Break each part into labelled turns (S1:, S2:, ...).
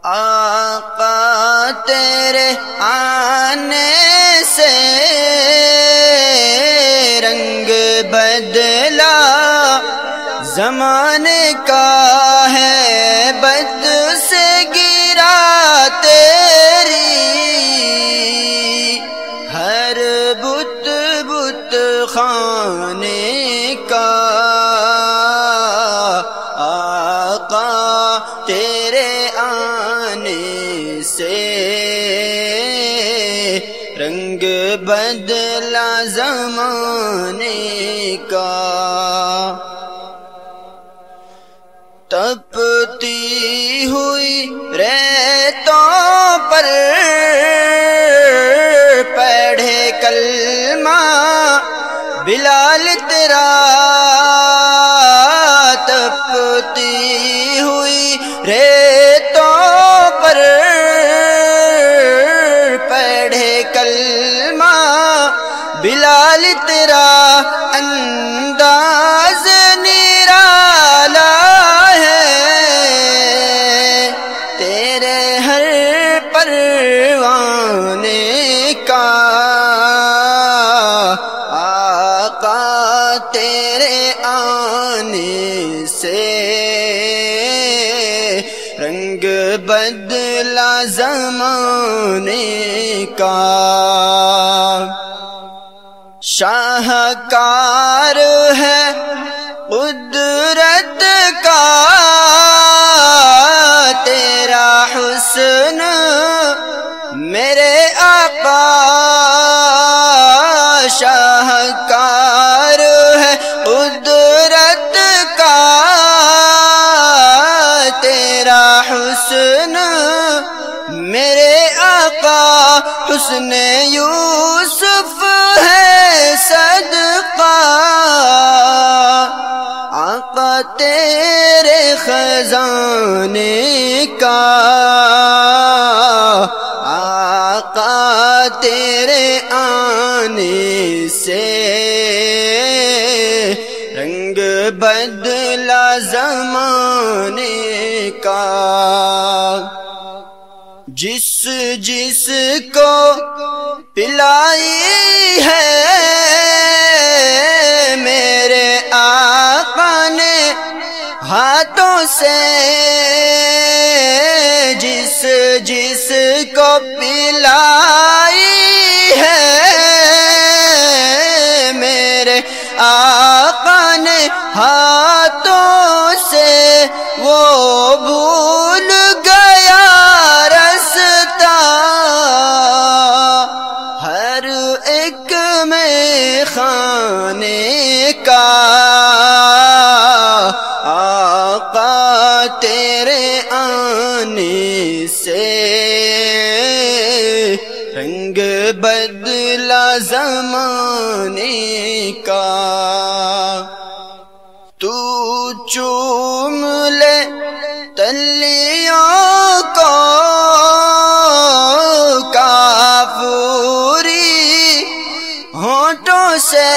S1: آقا تیرے آنے سے رنگ بدلا زمانے کا ہے، بت سے گرا تیری ہر بت بت خانے کا۔ آقا تیرے آنے سے رنگ بدلا زمانے کا۔ تپتی ہوئی ریتوں پر پڑھے کلمہ بلال تیرا، تپتی ہوئی ریتوں پر پڑھے کلمہ بلال تیرا، انداز نرالا پروانے کا۔ آقا تیرے آنے سے رنگ بدلا زمانے کا۔ شاہکار ہے قدرت کا تیرا حسن میرے آقا، شاہکار ہے قدرت کا تیرا حسن میرے آقا، حسن یوسف ہے صدقہ آقا تیرے خزانے کا۔ آقا تیرے آنے سے رنگ بدلا زمانے کا۔ جس جس کو پلائی ہے میرے آقا نے ہاتھوں سے، جس جس کو پلائی ہے میرے آقا نے ہاتھوں سے، وہ بھول گیا رستا ہر ایک میں خانے کا۔ آقا تیرے آنے سے رنگ بدلا زمانے کا۔ تو چوم لے تلیوں کو کافوری ہونٹوں سے،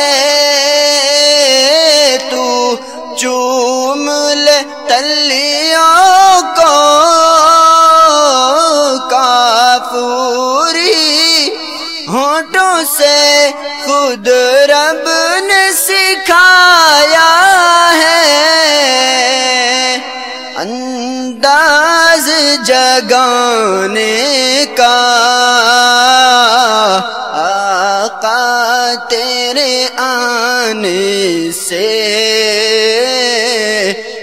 S1: تو چوم لے تلیوں کو کافوری ہونٹوں سے، خود رب نے سکھایا ہے انداز جگانے کا۔ آقا تیرے آنے سے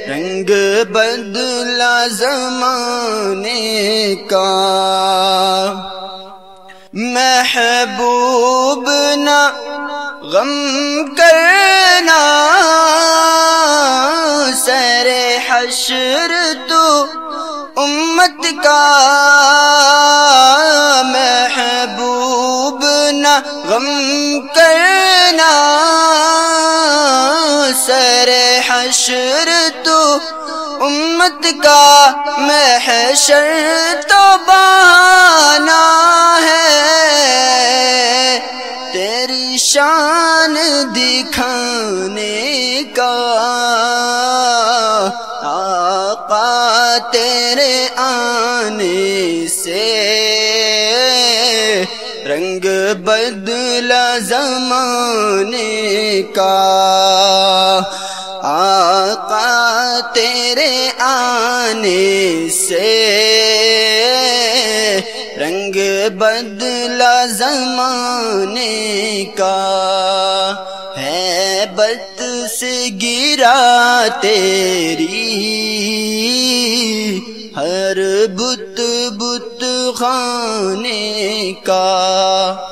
S1: رنگ بدلا زمانے کا۔ محبوب نہ غم کرنا سر حشر تو امت کا، محبوب نہ غم کرنا سر حشر تو امت کا، محشر تو بہانا ہے تیری شان دکھانے کا۔ آقا تیرے آنے سے رنگ بدلا زمانے کا، آقا تیرے آنے سے رنگ بدلا زمانے کا، ہیبت سے گرا تیری ہر بت بت خانے کا۔